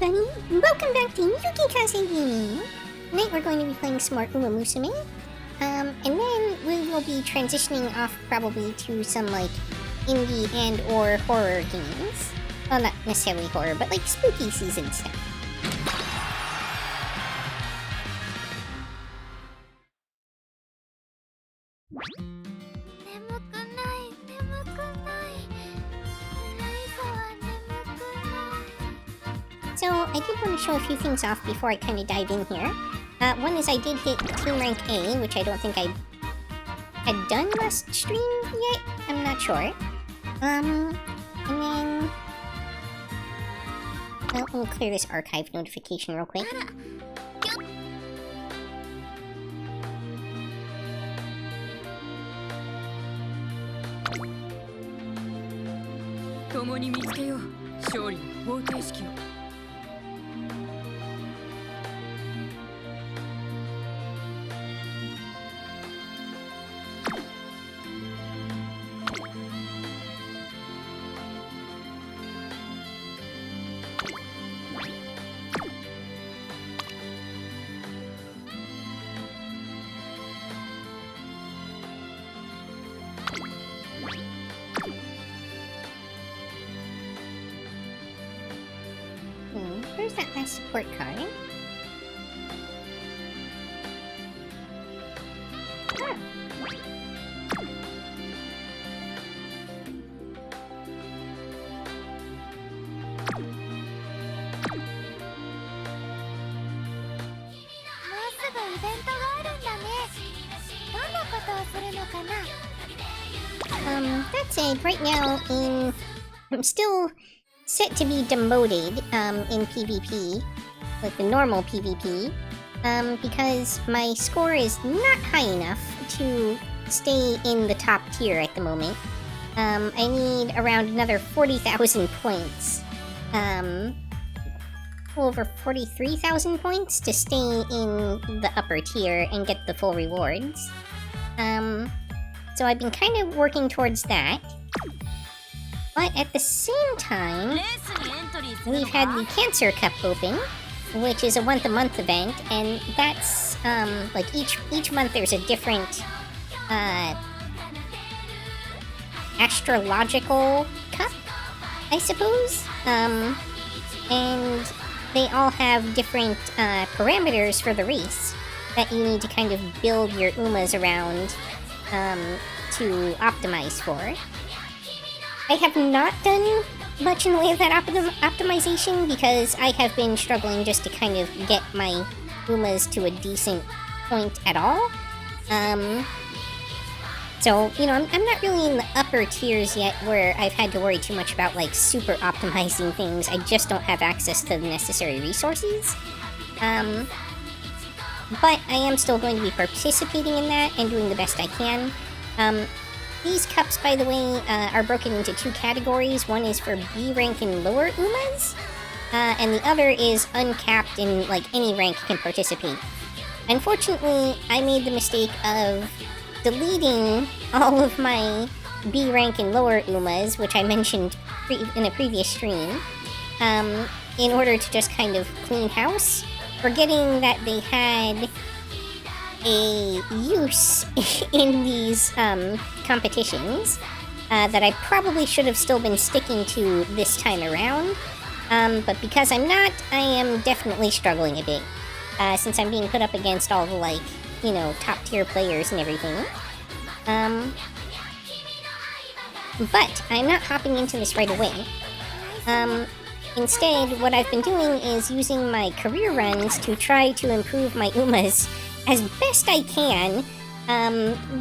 everybody, welcome back to Yukikaze Gaming. Tonight we're going to be playing some more Umamusume, and then we will be transitioning off probably to some like indie and or horror games. Well, not necessarily horror, but like spooky season stuff. So, I did want to show a few things off before I kind of dive in here. One is I did hit Team Rank A, which I don't think I had done last stream yet. I'm not sure. And then... Well, we'll clear this archive notification real quick. Where's that last support card? Ah. That said, right now I'm still set to be demoted in PvP, like the normal PvP, because my score is not high enough to stay in the top tier at the moment. I need around another 40,000 points, over 43,000 points to stay in the upper tier and get the full rewards. So I've been kind of working towards that. But at the same time, we've had the Cancer Cup open, which is a once-a-month event, and that's, like, each month there's a different, astrological cup, I suppose? And they all have different, parameters for the race that you need to kind of build your Umas around, to optimize for. I have not done much in the way of that optimization because I have been struggling just to kind of get my Umas to a decent point at all. So, you know, I'm not really in the upper tiers yet where I've had to worry too much about, like, super optimizing things. I just don't have access to the necessary resources. But I am still going to be participating in that and doing the best I can. These cups, by the way, are broken into two categories. One is for B rank and lower Umas, and the other is uncapped and, like, any rank can participate. Unfortunately, I made the mistake of deleting all of my B rank and lower Umas, which I mentioned in a previous stream, in order to just kind of clean house, forgetting that they had a use in these competitions that I probably should have still been sticking to this time around, but because I'm not, I am definitely struggling a bit, since I'm being put up against all the, like, you know, top tier players and everything. But I'm not hopping into this right away. Instead, what I've been doing is using my career runs to try to improve my Umas as best I can,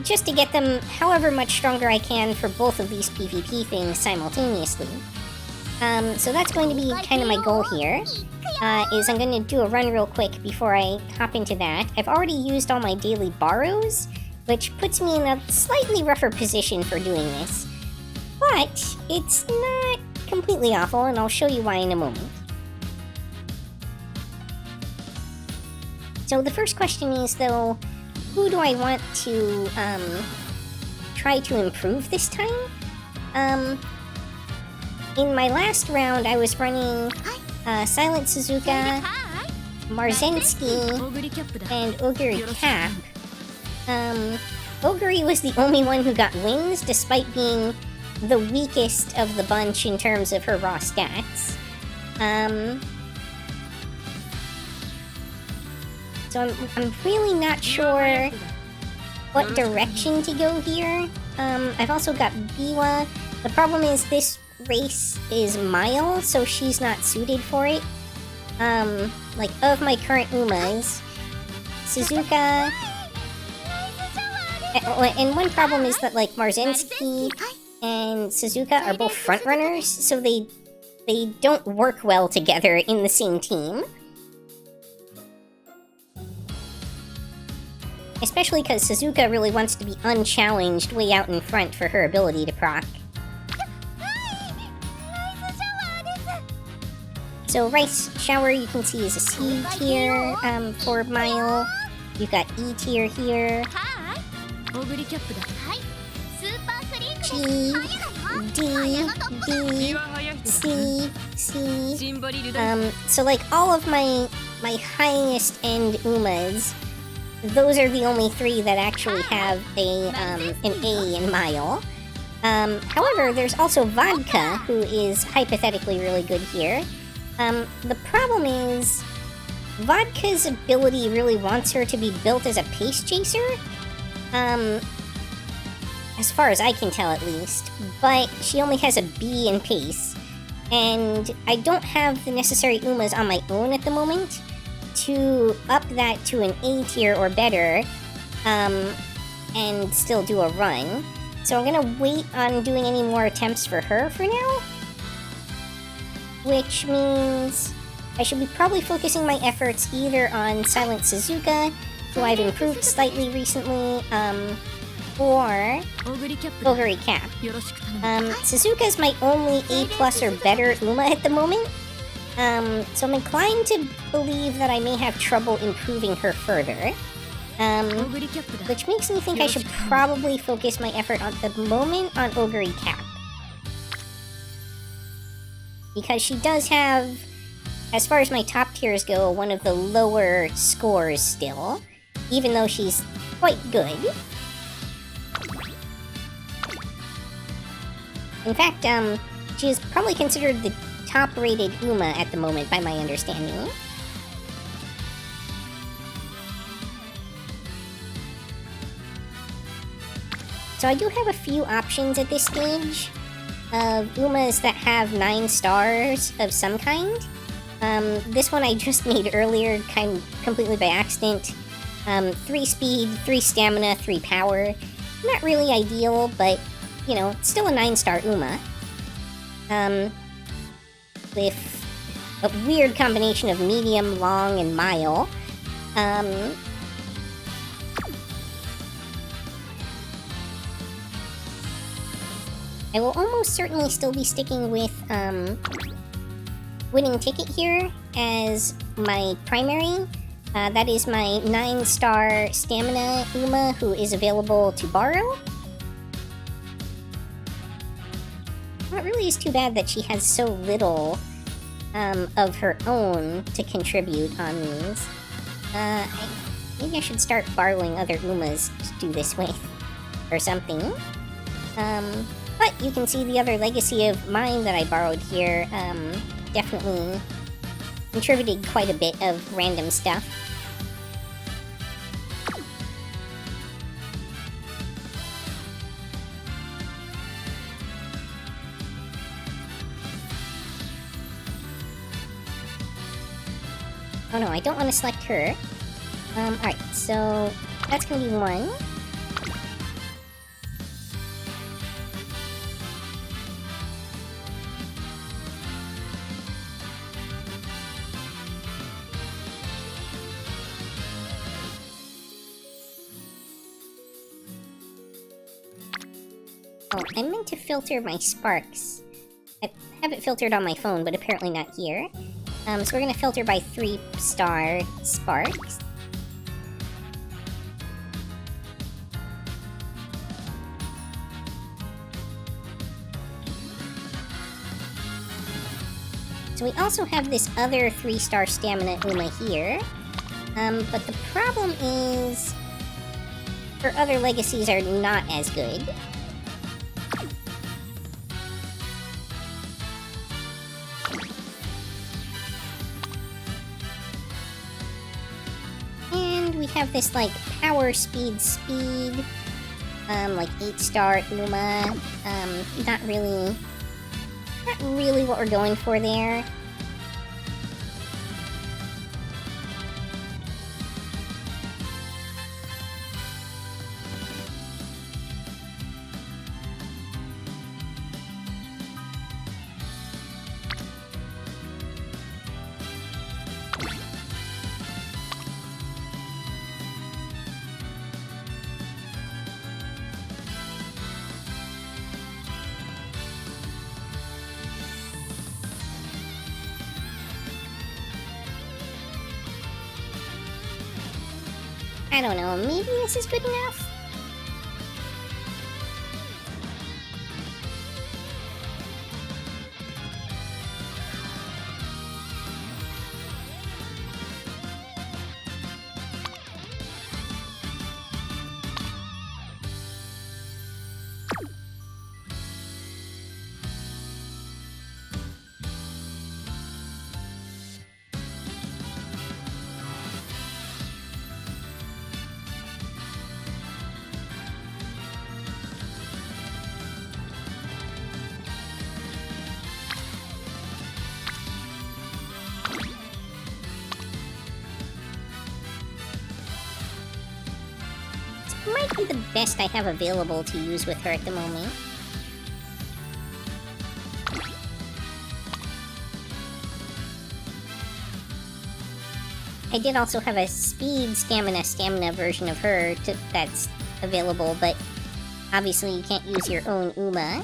just to get them however much stronger I can for both of these PvP things simultaneously. So that's going to be kind of my goal here, is I'm going to do a run real quick before I hop into that. I've already used all my daily borrows, which puts me in a slightly rougher position for doing this. But it's not completely awful, and I'll show you why in a moment. So the first question is, though, who do I want to try to improve this time? In my last round, I was running Silent Suzuka, Marzensky, and Oguri Cap. Oguri was the only one who got wins, despite being the weakest of the bunch in terms of her raw stats. So I'm really not sure what direction to go here. I've also got Biwa. The problem is this race is mile, so she's not suited for it. Like, of my current Umas, Suzuka... And one problem is that, like, Marzensky and Suzuka are both frontrunners, so they don't work well together in the same team. Especially because Suzuka really wants to be unchallenged way out in front for her ability to proc. So Rice Shower, you can see, is a C tier for Mile. You've got E tier here. G, D, D, C, C. So like all of my highest end Umas, those are the only three that actually have an A in Mile. However, there's also Vodka, who is hypothetically really good here. The problem is, Vodka's ability really wants her to be built as a pace chaser. As far as I can tell at least, but she only has a B in pace, and I don't have the necessary Umas on my own at the moment to up that to an A tier or better, and still do a run. So I'm gonna wait on doing any more attempts for her for now. Which means I should be probably focusing my efforts either on Silent Suzuka, who I've improved slightly recently, or Oguri Cap. Suzuka is my only A+ or better Uma at the moment, so I'm inclined to believe that I may have trouble improving her further, which makes me think I should probably focus my effort at the moment on Oguri Cap. Because she does have, as far as my top tiers go, one of the lower scores still, even though she's quite good. In fact, she is probably considered the top-rated Uma at the moment, by my understanding. So I do have a few options at this stage of Umas that have 9 stars of some kind. This one I just made earlier, completely by accident. 3 speed, 3 stamina, 3 power. Not really ideal, but, you know, still a 9-star Uma. With a weird combination of medium, long, and mile. I will almost certainly still be sticking with Winning Ticket here as my primary. That is my 9-star stamina Uma who is available to borrow. It really is too bad that she has so little of her own to contribute on these. Maybe I should start borrowing other Umas to do this with, or something. But you can see the other legacy of mine that I borrowed here definitely contributed quite a bit of random stuff. Oh no, I don't want to select her. Alright, so that's gonna be 1. Oh, I meant to filter my sparks. I have it filtered on my phone, but apparently not here. So we're gonna filter by 3-star sparks. So we also have this other 3-star stamina Uma here. But the problem is her other legacies are not as good. And we have this, like, power, speed, like 8-star Uma. Not really what we're going for there. I don't know, maybe this is good enough? Might be the best I have available to use with her at the moment. I did also have a speed stamina version of her that's available, but obviously you can't use your own Uma.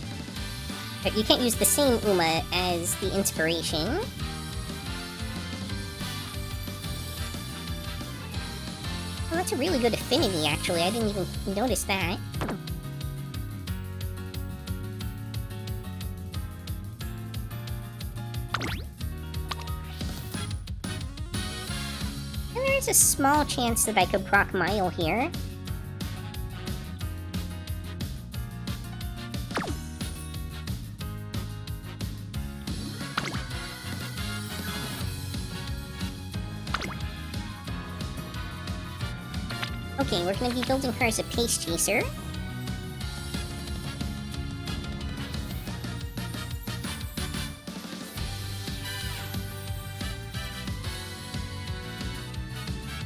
You can't use the same Uma as the inspiration. Well, that's a really good affinity, actually. I didn't even notice that. And there is a small chance that I could proc Mile here. Okay, we're gonna be building her as a pace chaser.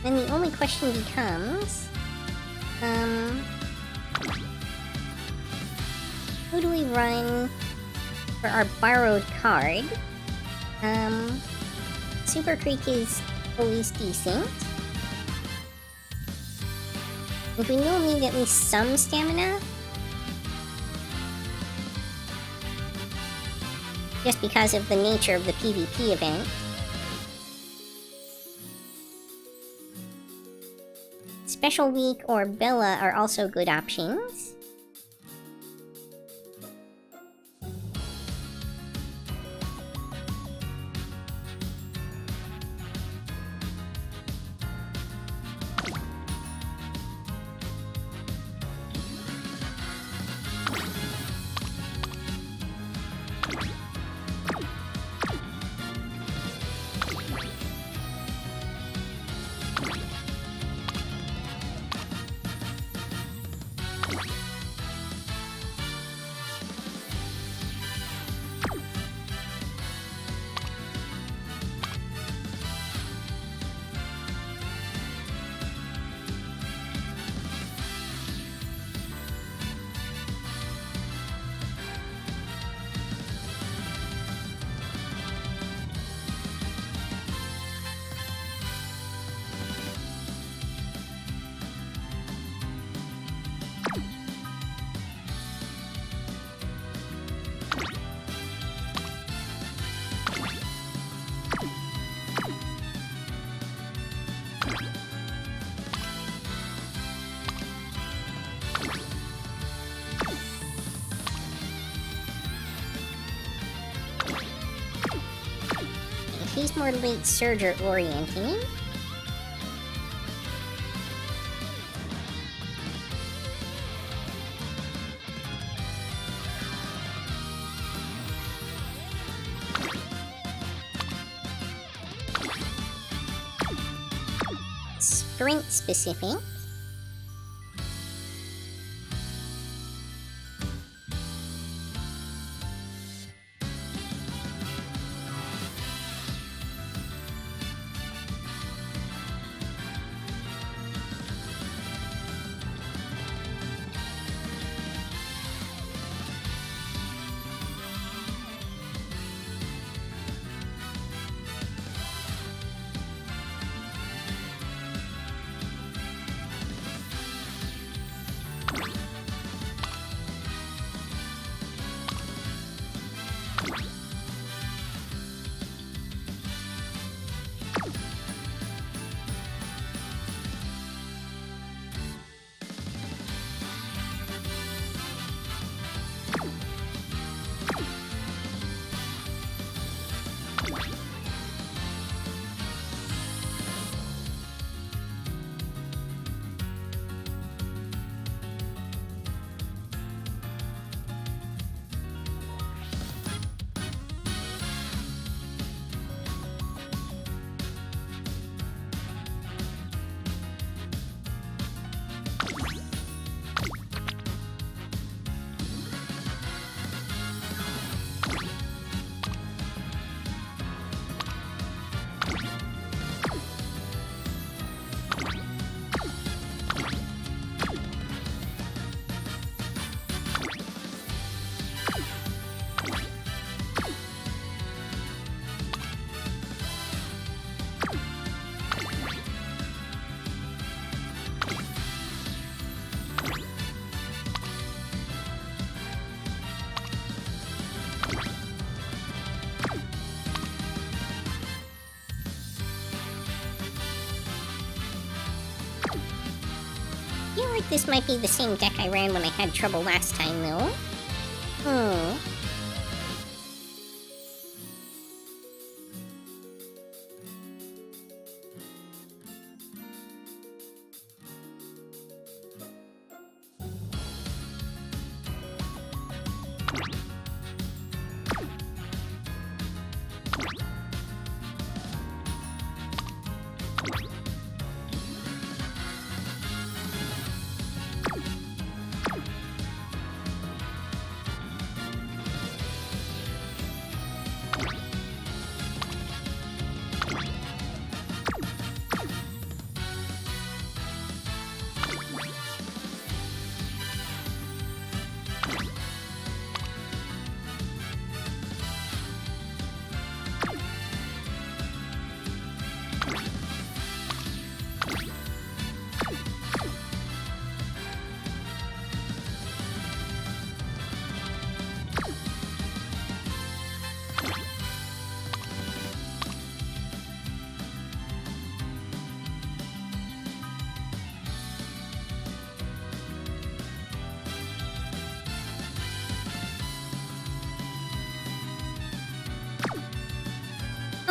Then the only question becomes, who do we run for our borrowed card? Super Creek is always decent. If we will need at least some stamina, just because of the nature of the PvP event. Special Week or Bella are also good options. more late surge or orienting. Sprint specific. I feel like this might be the same deck I ran when I had trouble last time, though.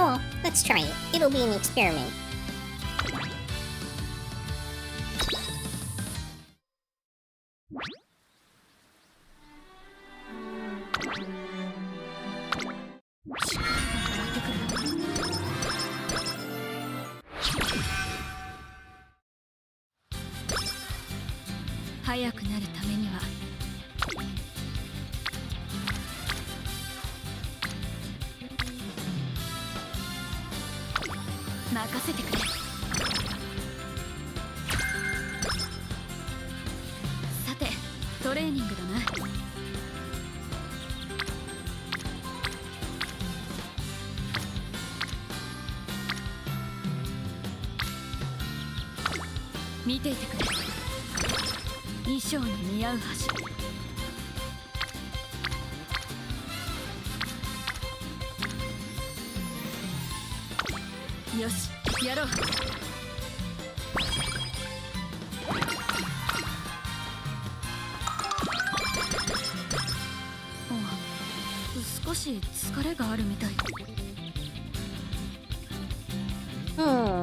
Oh well, let's try it. It'll be an experiment. Hmm.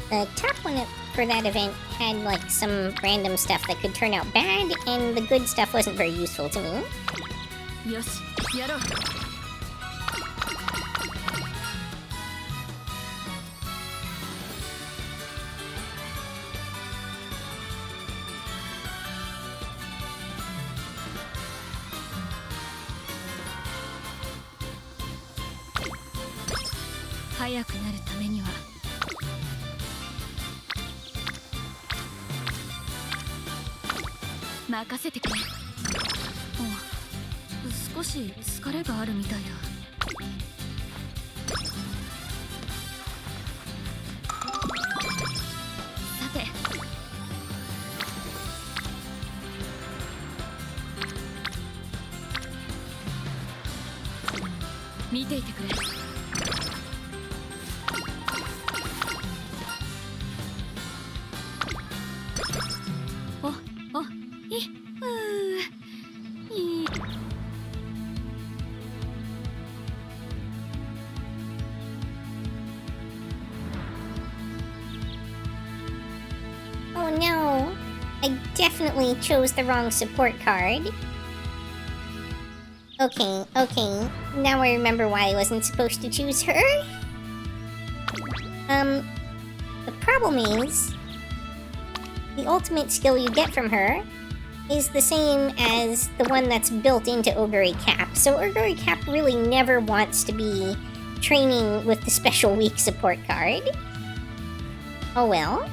The top one for that event had like some random stuff that could turn out bad, and the good stuff wasn't very useful to me. Oh no, I definitely chose the wrong support card. Okay, now I remember why I wasn't supposed to choose her. The problem is, the ultimate skill you get from her is the same as the one that's built into Ogre Cap, so Ogre Cap really never wants to be training with the special weak support card. Oh well.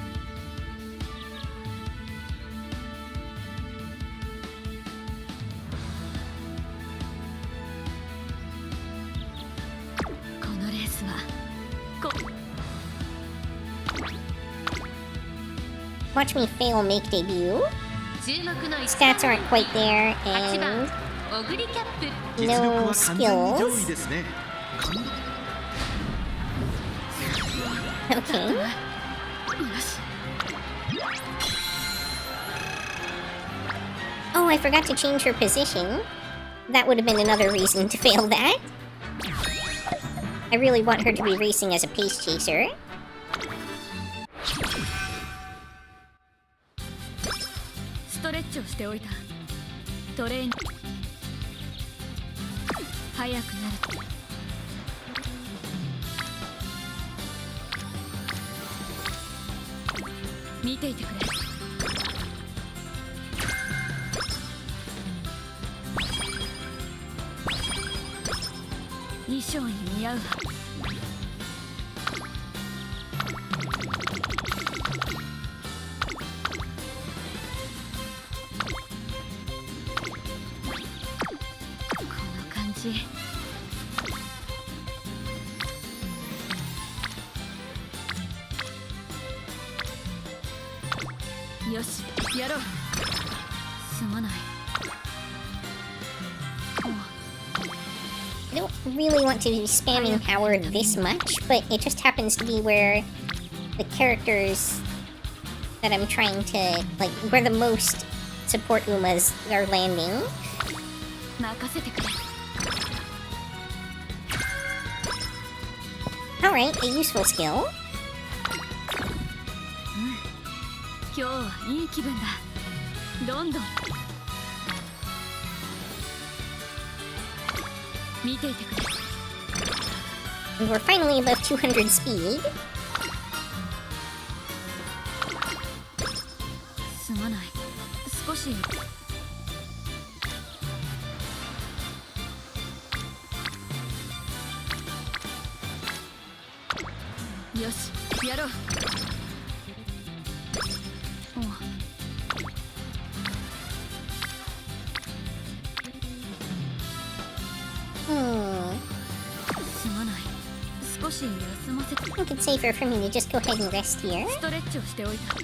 Watch me fail make debut. Stats aren't quite there, and no skills. Okay. Oh, I forgot to change her position. That would have been another reason to fail that. I really want her to be racing as a pace chaser. よし、やろう。すまない。I don't really want to be spamming power this much, but it just happens to be where the characters that I'm trying to, like, where the most support Umas are landing. 任せてくれ。Alright, a useful skill. 今日はいい気分だ。どんどん見ていてくれ。And we're finally above 200 speed. すまない。少し。よし、やろう。すまない。少し休ませて。I think it's safer for me to just go ahead and rest here. ストレッチをしておいた。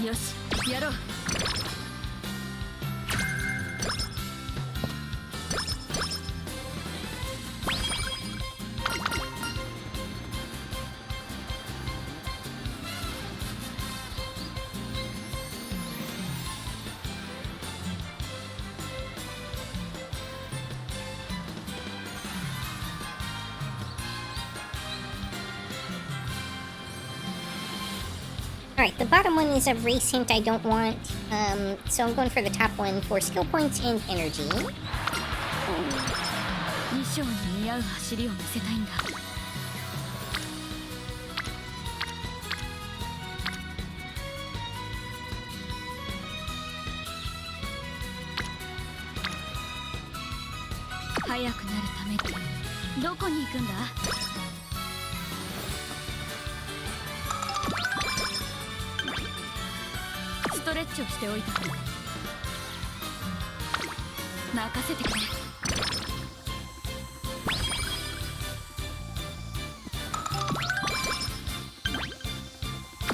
よし、やろう。Alright, the bottom one is a race hint I don't want, so I'm going for the top one for skill points and energy. 衣装に似合う走りを見せたいんだ。速くなるためにどこに行くんだ？ストレッチをしておいた。任せてくれ。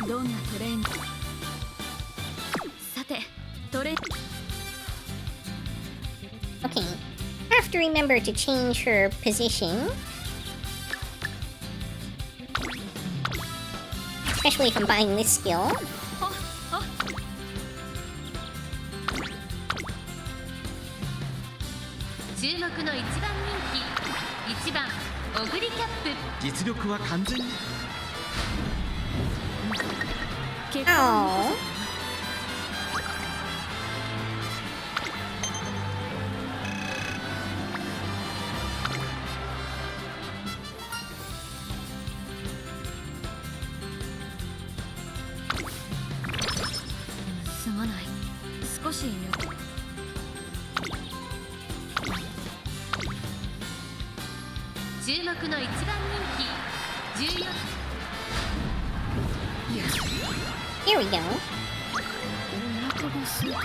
どんなトレーニング？さて、トレー。 Okay, have to remember to change her position. Especially if I'm buying this skill. 注目の一番人気、1番オグリキャップ。実力は完全に。Oh. すまない。少し。注目の一番人気、14。Here we go. お腹が空いた。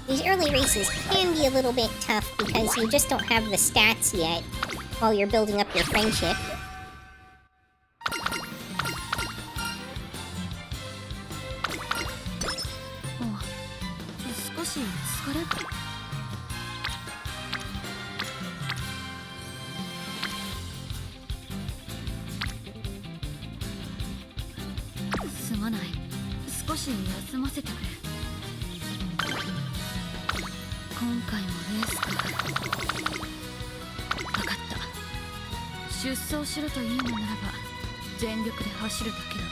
These early races can be a little bit tough because you just don't have the stats yet while you're building up your friendship. 少し疲れ。すまない。少し休ませてくれ。今回もレースか。分かった。出走しろというのならば全力で走るだけだ。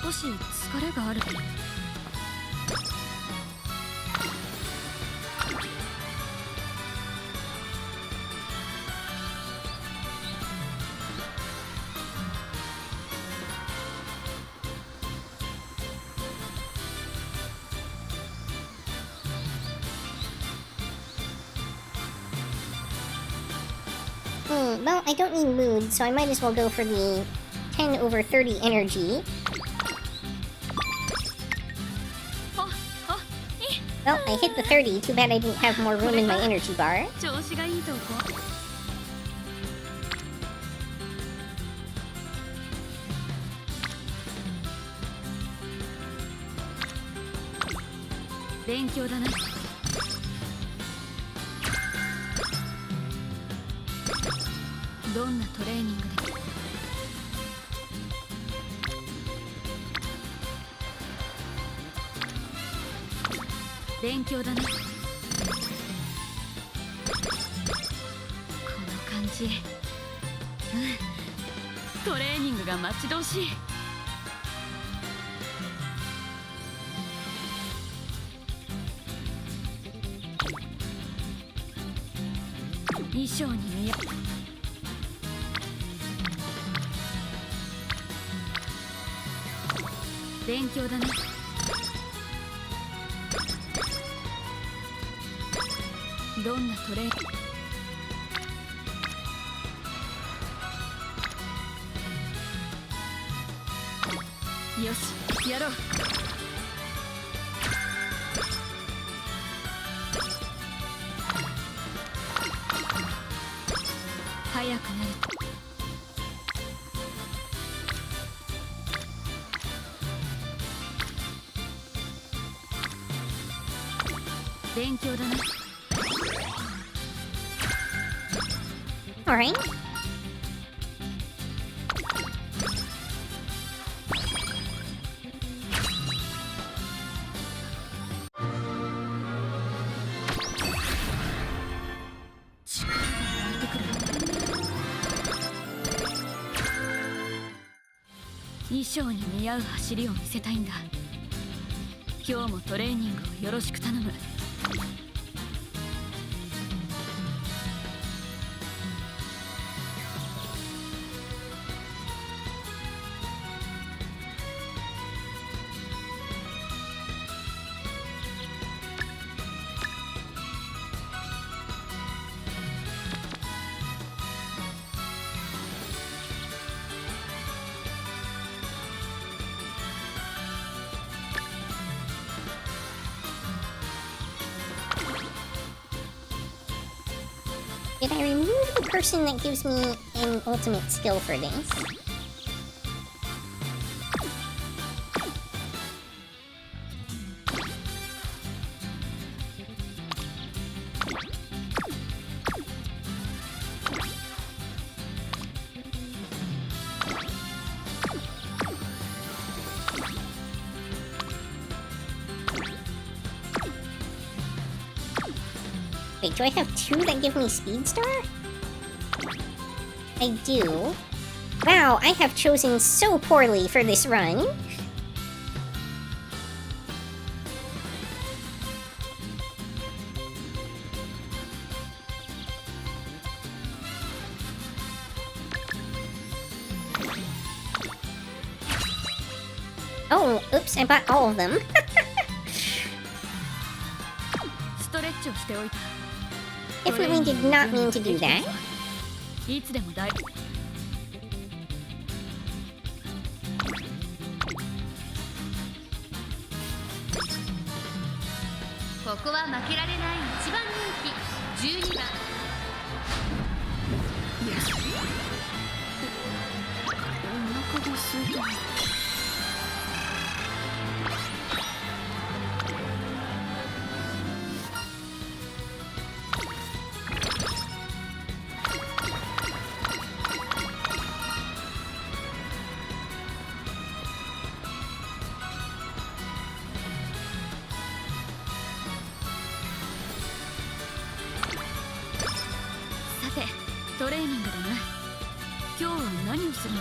少し疲れがある。Well, I don't need mood, so I might as well go for the 10 over 30 energy. Well, I hit the 30. Too bad I didn't have more room in my energy bar. 調子がいいとこ勉強だなどんなトレーニングで勉強だなこの感じトレーニングが待ち遠しい衣装に見え勉強だなどんなトレーよしやろう早くなる勉強だなAlright.「衣装に似合う走りを見せたいんだ今日もトレーニングをよろしく頼むDid I remove the person that gives me an ultimate skill for this? Wait, do I have two that give me Speed Star? I do. Wow, I have chosen so poorly for this run. Oh, oops, I bought all of them. ストレッチをしておいた Definitely did not mean to do that. いつでも大ここは負けられない一番人気12番お腹が空いたトレーニングだな今日は何をするの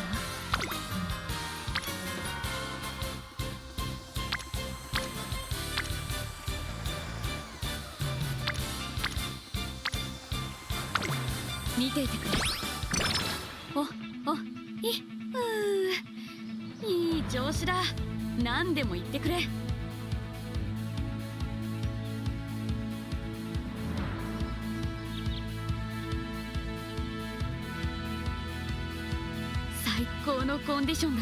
見ていてくれいい調子だ何でも言ってくれ最最高のコンディションだ。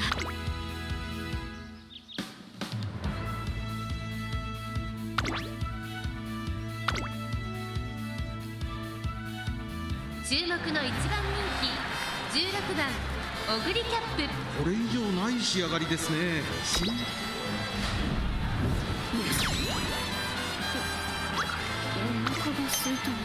注目の一番人気16番オグリキャップ。これ以上ない仕上がりですね。お腹が空いたな。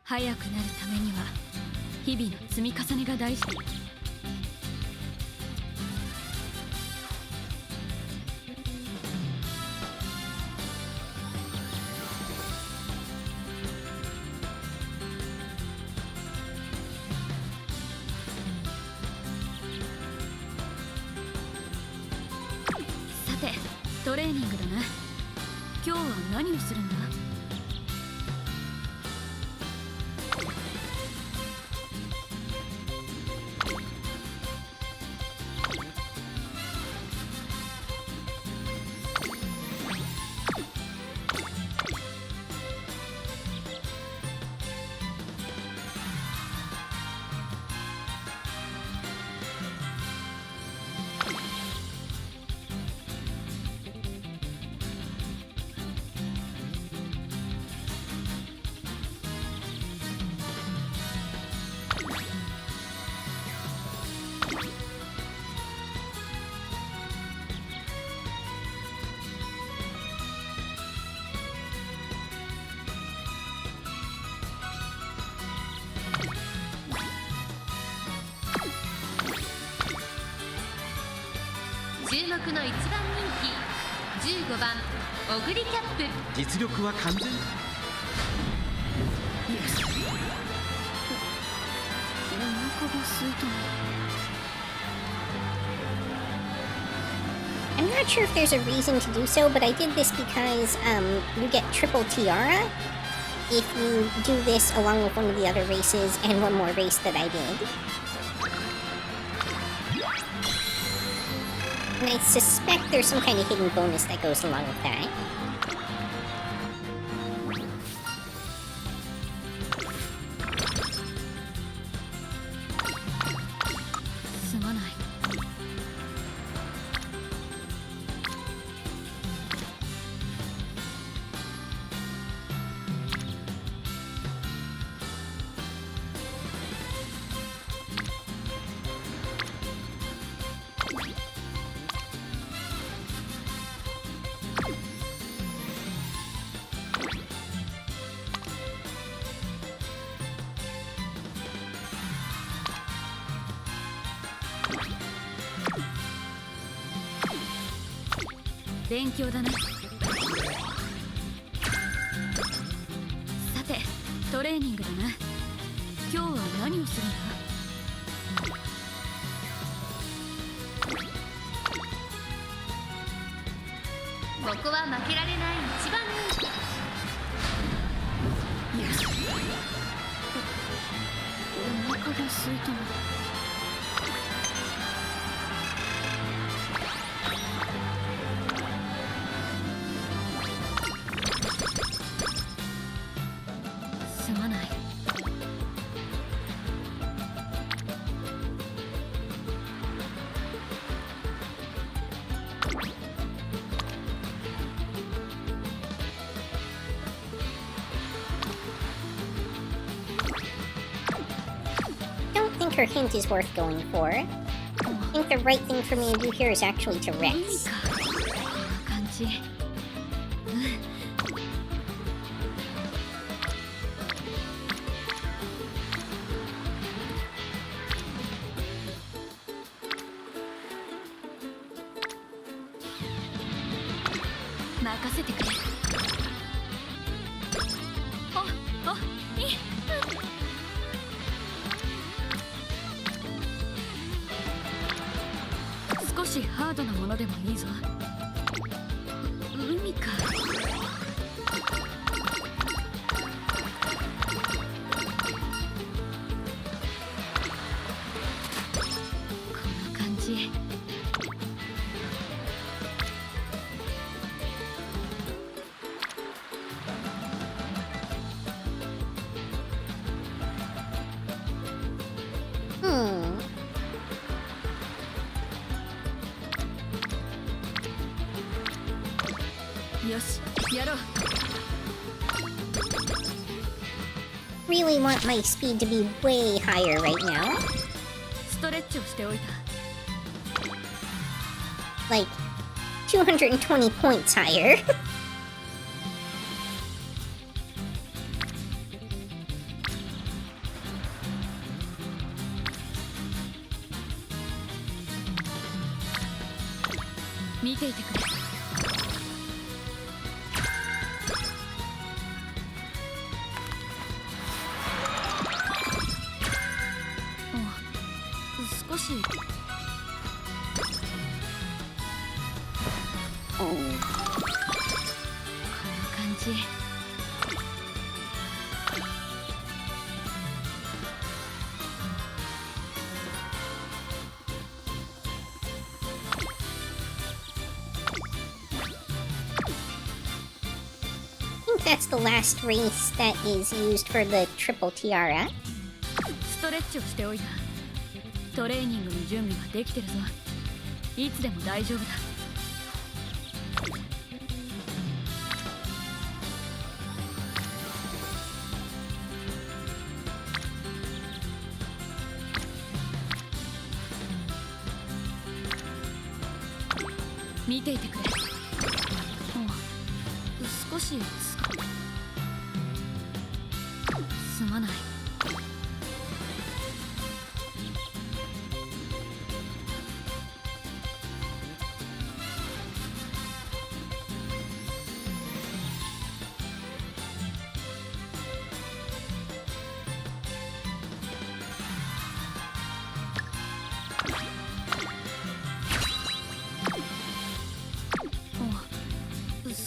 速くなるためには日々の積み重ねが大事。さて、トレーニングだな。今日は何をするんだ？注目の一番人気15番オグリキャップ。実力は完全。お腹が空いたな。I'm not sure if there's a reason to do so, but I did this because you get triple tiara if you do this along with one of the other races and one more race that I did. And I suspect there's some kind of hidden bonus that goes along with that. すまない。勉強だな。さて、トレーニングだな。今日は何をするんだ？ここは負けられない一番人気。お腹が空いたな。すまない。Don't think her hint is worth going for. I think the right thing for me to do here is actually to 海 rest. か。こんな感じ。任せてくれ。いい。少しハードなものでもいいぞ。海か。この感じ。よしやろう。 Really want my speed to be way higher right now. ストレッチをしておいた。 Like 220 points higher. 見ていてくれ。少しこの感じ。I think that's the last race that is used for the triple tiara. ストレッチをしておいた。トレーニングの準備はできてるぞ。いつでも大丈夫だ。見ていてくれ。少しすまない。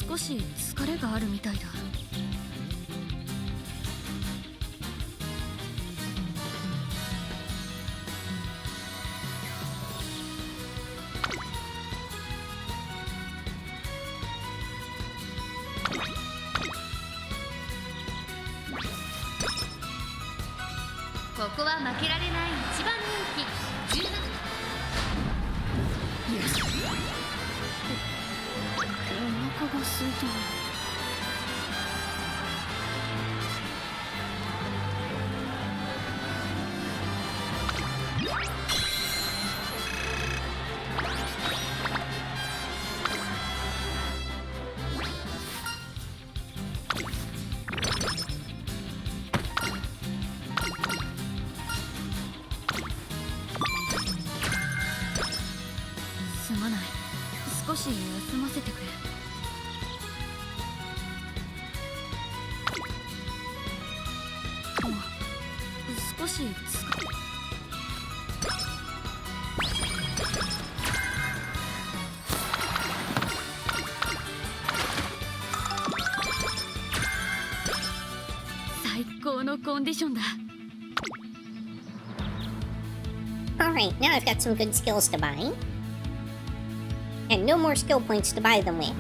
少し疲れがあるみたいだ。ここは負けられない一番人気17。お腹が空いた。すまない。少し休ませてくれ。少し最高のコンディションだ。 Alright, now I've got some good skills to buy. And no more skill points to buy them with.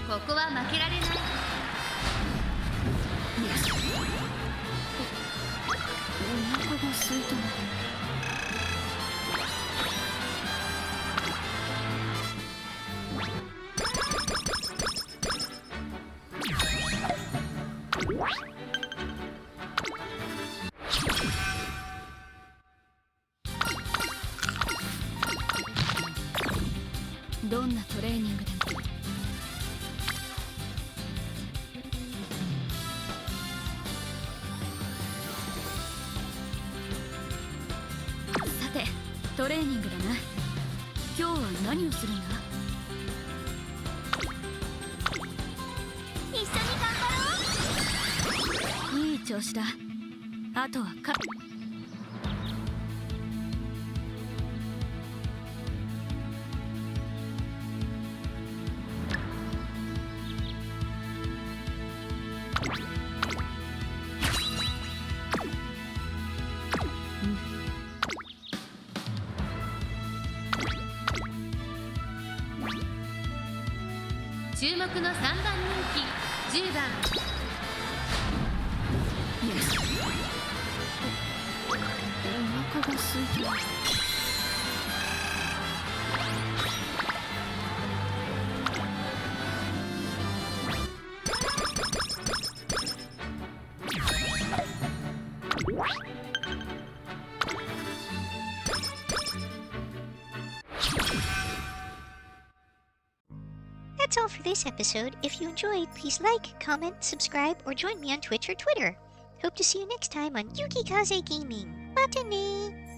ここは負けられない。お腹が空いた。どんなトレーニングでもさて、トレーニングだな。今日は何をするんだ。一緒に頑張ろう。いい調子だ。あとは注目の3番人気10番。お腹腹が空いた。That's all for this episode. If you enjoyed, please like, comment, subscribe, or join me on Twitch or Twitter. Hope to see you next time on Yukikaze Gaming. Bye,